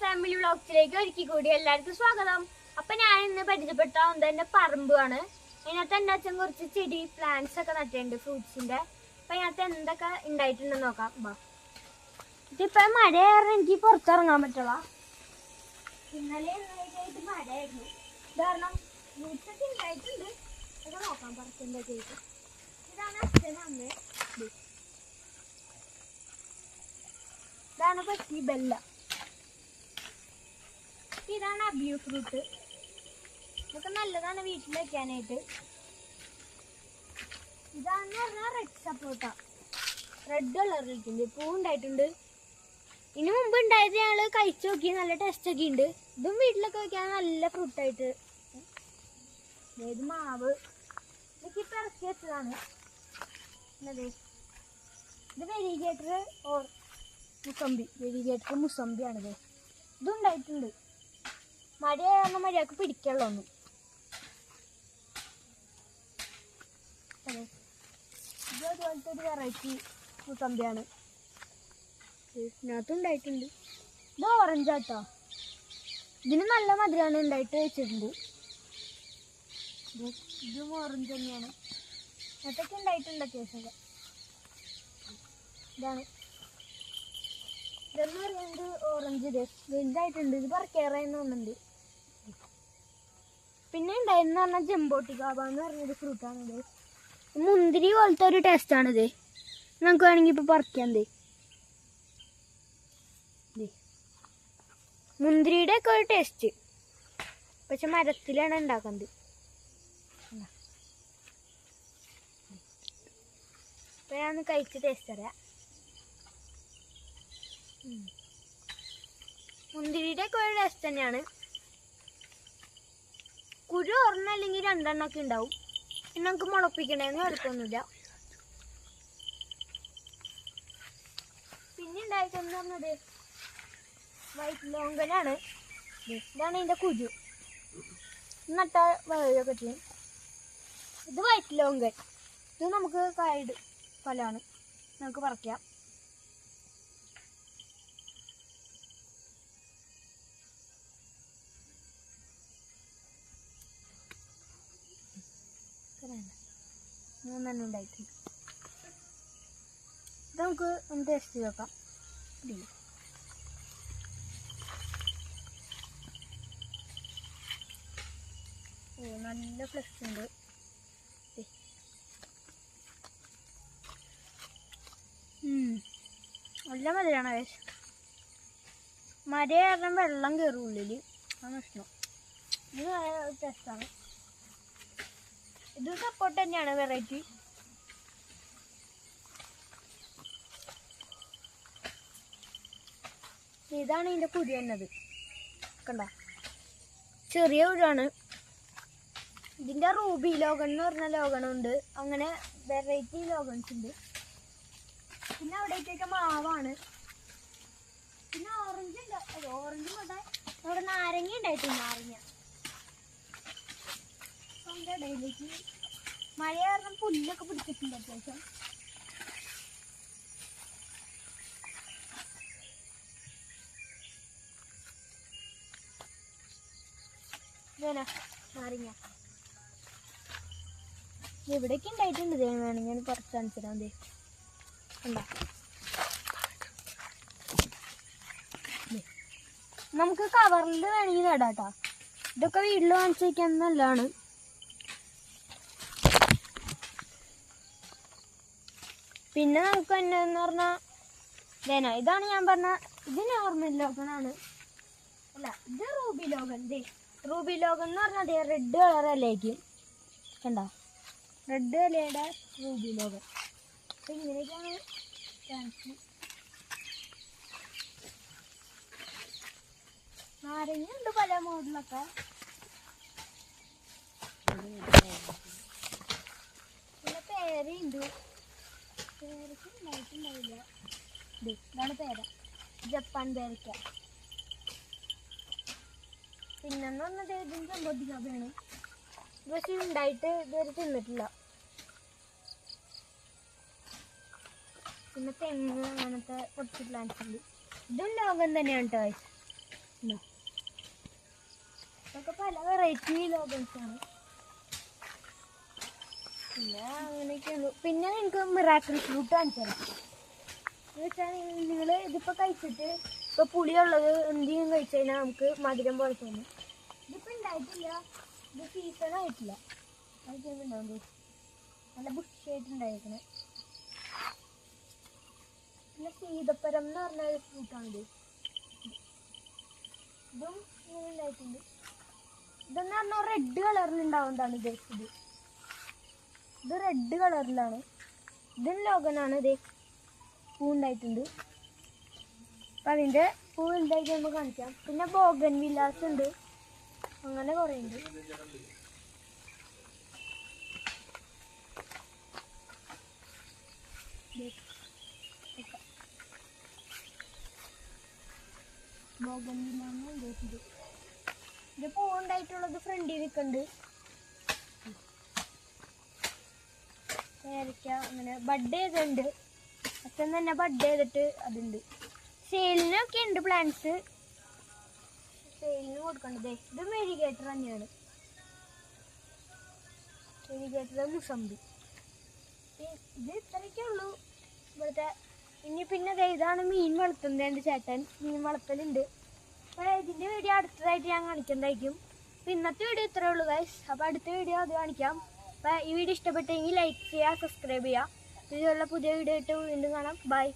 Family വ്ളോഗ്സിലേക്ക് ഒരിക്കൽ കൂടി എല്ലാവർക്കും സ്വാഗതം. അപ്പൊ ഞാൻ ഇന്ന് പരിചയപ്പെടുത്താൻ എന്റെ പറമ്പാണ്. അതിനകത്ത് എന്റെ അച്ഛൻ കുറച്ച് ചെടി പ്ലാന്റ്സ് ഒക്കെ നട്ടിട്ടുണ്ട് ഫ്രൂട്ട്സിന്റെ. അപ്പൊ അതിനകത്ത് എന്തൊക്കെ ഉണ്ടായിട്ടുണ്ടെന്ന് നോക്കാം. ഇതിപ്പോ മഴ കാരണം എനിക്ക് പുറത്തിറങ്ങാൻ പറ്റുള്ള. ഇന്നലെ ആയിട്ട് മഴയായിരുന്നു. കാരണം ഫ്രൂട്ട്സ് ഒക്കെ ഉണ്ടായിട്ടുണ്ട്. അതൊക്കെ നോക്കാം പറിച്ചെന്തൊക്കെ. ഇതാണ് അച്ഛൻ അമ്മ. ഇതാണ് പറ്റി ബെല്ല. ഇതാണ് അബിയു ഫ്രൂട്ട്. ഇതൊക്കെ നല്ലതാണ് വീട്ടിൽ വെക്കാനായിട്ട്. ഇതാന്ന് പറഞ്ഞാൽ റെഡ് സപ്പോട്ട. റെഡ് കളറിലിട്ടുണ്ട്, പൂ ഉണ്ടായിട്ടുണ്ട്. ഇതിനു മുമ്പ് ഉണ്ടായത് ഞങ്ങള് കഴിച്ചു നോക്കി, നല്ല ടേസ്റ്റ് ഒക്കെ ഉണ്ട്. ഇതും വീട്ടിലൊക്കെ വെക്കാൻ നല്ല ഫ്രൂട്ടായിട്ട്. ഇത് മാവ് ഇതൊക്കെ ഇപ്പൊ ഇറക്കി വെച്ചതാണ്. ഇത് വെരിഗേറ്റർ ഓർ മുസമ്പി. വെരിഗേറ്റർ മുസമ്പിയാണിത്. ഇതുണ്ടായിട്ടുണ്ട്. മഴയാകുമ്പോൾ മഴയൊക്കെ പിടിക്കുള്ളൂ. ഇത് അതുപോലത്തെ ഒരു വെറൈറ്റി മുസമ്പിയാണ്. ഇതിനകത്തുണ്ടായിട്ടുണ്ട്. ഇത് ഓറഞ്ചാട്ടോ. ഇതിന് നല്ല മധുരമാണ് ഉണ്ടായിട്ട് വെച്ചിട്ടുണ്ട്. ഇതും ഓറഞ്ച് തന്നെയാണ്. അതൊക്കെ ഉണ്ടായിട്ടുണ്ട് അത്യാവശ്യമൊക്കെ. ഇതാണ് ഇതെന്ന് പറയുന്നത് ഓറഞ്ച്. ഇത് വലുതായിട്ടുണ്ട്. ഇത് പറക്കേറെന്ന് തോന്നുന്നുണ്ട്. പിന്നെ ഉണ്ടായിരുന്നു പറഞ്ഞാൽ ജംബോട്ടിക്കാബ എന്ന് പറഞ്ഞൊരു ഫ്രൂട്ടാണിത്. മുന്തിരി പോലത്തെ ഒരു ടേസ്റ്റാണിത്. നമുക്ക് വേണമെങ്കിൽ ഇപ്പൊ പറിക്കാം. മുന്തിരിയുടെ ഒക്കെ ഒരു ടേസ്റ്റ്, പക്ഷെ മരത്തിലാണ് ഉണ്ടാക്കുന്നത്. അപ്പൊ ഞാൻ കഴിച്ച് ടേസ്റ്റ് അറിയാം. മുന്തിരിയുടെ ഒക്കെ ഒരു ടേസ്റ്റ് തന്നെയാണ്. കുരു ഒരെണ്ണം അല്ലെങ്കിൽ രണ്ടെണ്ണമൊക്കെ ഉണ്ടാവും. പിന്നെ നമുക്ക് മുളപ്പിക്കണേന്ന് കുഴപ്പമൊന്നുമില്ല. പിന്നെ ഉണ്ടായിട്ടെന്ന് പറഞ്ഞത് വൈറ്റ് ലോങ്കനാണ്. ഇതാണ് ഇതിന്റെ കുരു. നട്ട വഴയൊക്കെ ചെയ്യും. ഇത് വൈറ്റ് ലോങ്കൻ. ഇത് നമുക്ക് കായ്ഡ് ഫലമാണ്. നമുക്ക് പറിക്കാം. മൂന്നെണ്ണം ഉണ്ടായിട്ടുണ്ട്. ഇത് നമുക്ക് ഒന്ന് ടേസ്റ്റ് ചെയ്ത് നോക്കാം. നല്ല ഫ്ലഷ് ഉണ്ട്. നല്ല മധുരമാണ്. മഴ കാരണം വെള്ളം കയറും ഉള്ളിൽ. അതാണ് പ്രശ്നം. ഇത് ടേസ്റ്റാണ്. ഇത് സപ്പോർട്ട് തന്നെയാണ് വെറൈറ്റി. ഇതാണ് ഇതിന്റെ കുരു എന്നത്. കണ്ട, ചെറിയ കുരുവാണ്. ഇതിന്റെ റൂബി ലോഗൺ എന്ന് പറഞ്ഞ ലോഗണുണ്ട്. അങ്ങനെ വെറൈറ്റി ലോഗൺസ് ഉണ്ട്. പിന്നെ അവിടേക്കൊക്കെ മാവാണ്. പിന്നെ ഓറഞ്ച് ഉണ്ട്. ഓറഞ്ച് പോട്ടെ, അവിടെ നാരങ്ങ ഉണ്ടായിട്ടുണ്ട്. നാരങ്ങ അതിൻ്റെ ഇടയിലേക്ക് മഴ കാരണം പുല്ലൊക്കെ പിടിച്ചിട്ടുണ്ട് അത്യാവശ്യം. ഇതേനാ നാരങ്ങ എവിടെയൊക്കെ ഉണ്ടായിട്ടുണ്ട്. ഇതേ വേണമെങ്കിൽ ഞാൻ കുറച്ച് കാണിച്ചിടാം. ഉണ്ടോ, നമുക്ക് കവറിൽ വേണമെങ്കിൽ നടാട്ടോ. ഇതൊക്കെ വീട്ടിൽ വാങ്ങിച്ചു വയ്ക്കാൻ നല്ലതാണ്. പിന്നെ നമുക്ക് എന്നാന്ന് പറഞ്ഞാൽ ഇതാണ് ഞാൻ പറഞ്ഞ, ഇത് നോർമൽ ലോഗനാണ്. അല്ല, ഇത് റൂബി ലോഗൻ. റൂബി ലോഗൻ എന്ന് പറഞ്ഞാൽ റെഡ് കളർ അല്ലേക്കും. കണ്ടോ, റെഡ് ഇലയുടെ റൂബി ലോഗൻ. അപ്പൊ ഇങ്ങനെയൊക്കെയാണ് ചാൻസ്. നാരങ്ങ ഉണ്ട് പല മോഡലൊക്കെ. പിന്നെ പേരയുണ്ട്. പേരയ്ക്ക് ഉണ്ടായിട്ടുണ്ടാവില്ല. ഇതാണ് പേര, ജപ്പാൻ പേരയ്ക്ക. പിന്നെന്ന് പറഞ്ഞത് ഇതിന് ജംബോട്ടിക്കാബയാണ്. പക്ഷെ ഉണ്ടായിട്ട് ഇതുവരെ തിന്നിട്ടില്ല. പിന്നെ തെങ്ങ് അങ്ങനത്തെ കുറച്ച് പ്ലാന്റ്സ് ഉണ്ട്. ഇതും ലോകം തന്നെയാണ് കേട്ടോ. ഇതൊക്കെ പല വെറൈറ്റി ലോഗൻസാണ്. പിന്നെ അങ്ങനെയൊക്കെയുള്ളൂ. പിന്നെ എനിക്ക് മിറാക്കിൾ ഫ്രൂട്ട് കാണിച്ചു തരാം. എന്ന് വെച്ചാൽ നിങ്ങൾ ഇതിപ്പോൾ കഴിച്ചിട്ട് ഇപ്പോൾ പുളിയുള്ളത് എന്തെങ്കിലും കഴിച്ചു കഴിഞ്ഞാൽ നമുക്ക് മധുരം പോലെ തോന്നും. ഇതിപ്പോൾ ഉണ്ടായിട്ടില്ല, ഇത് സീസൺ ആയിട്ടില്ല. അത് ചെയ്യുമ്പോൾ ഉണ്ടാവും നല്ല ബുഷിയായിട്ടുണ്ടായിരിക്കണേ. പിന്നെ സീതപ്പരം എന്ന് പറഞ്ഞ ഒരു ഫ്രൂട്ടാണിത്. ഇതും ഇങ്ങനെ ഉണ്ടായിട്ടുണ്ട്. ഇതെന്ന് പറഞ്ഞാൽ റെഡ് കളറിലുണ്ടാവുന്നതാണ് ഇത്. ഇത് റെഡ് കളറിലാണ്. ഇതും ലോഗനാണ്. ഇത് പൂ ഉണ്ടായിട്ടുണ്ട്. അപ്പം അതിൻ്റെ പൂ എന്തായിട്ട് നമുക്ക് കാണിക്കാം. പിന്നെ ബോഗൻ വില്ലാസ് ഉണ്ട്, അങ്ങനെ കുറേ ഉണ്ട്. ബോഗൻ വില്ലാന്ന് ഉണ്ടായിട്ടുണ്ട്. ഇത് പൂ ഉണ്ടായിട്ടുള്ളത് ഫ്രണ്ടിൽ നിൽക്കുന്നുണ്ട്. പേരയ്ക്ക അങ്ങനെ ബഡ് ചെയ്തിട്ടുണ്ട്. അച്ഛൻ തന്നെ ബഡ് ചെയ്തിട്ട് അതുണ്ട്. സെയിലിനൊക്കെ ഉണ്ട് പ്ലാന്റ്സ്, സെയിലിന് കൊടുക്കേണ്ടത്. ഇത് മെരിഗേറ്റർ തന്നെയാണ്, മെരിഗേറ്റർ മുസമ്പി. ഇത് ഇത്രയൊക്കെ ഉള്ളൂ ഇവിടുത്തെ. ഇനി പിന്നെ ഇതാണ് മീൻ വളർത്തുന്നത്. എൻ്റെ ചേട്ടൻ മീൻ വളർത്തലുണ്ട്. അപ്പോൾ ഇതിൻ്റെ വീഡിയോ അടുത്തതായിട്ട് ഞാൻ കാണിക്കുന്നതായിരിക്കും. അപ്പോൾ ഇന്നത്തെ വീഡിയോ ഇത്രയേ ഉള്ളൂ ഗൈസ്. അപ്പോൾ അടുത്ത വീഡിയോ അത് കാണിക്കാം. അപ്പോൾ ഈ വീഡിയോ ഇഷ്ടപ്പെട്ടെങ്കിൽ ലൈക്ക് ചെയ്യുക, സബ്സ്ക്രൈബ് ചെയ്യുക. ഇതുപോലുള്ള പുതിയ വീഡിയോ ആയിട്ട് വീണ്ടും കാണാം. ബൈ.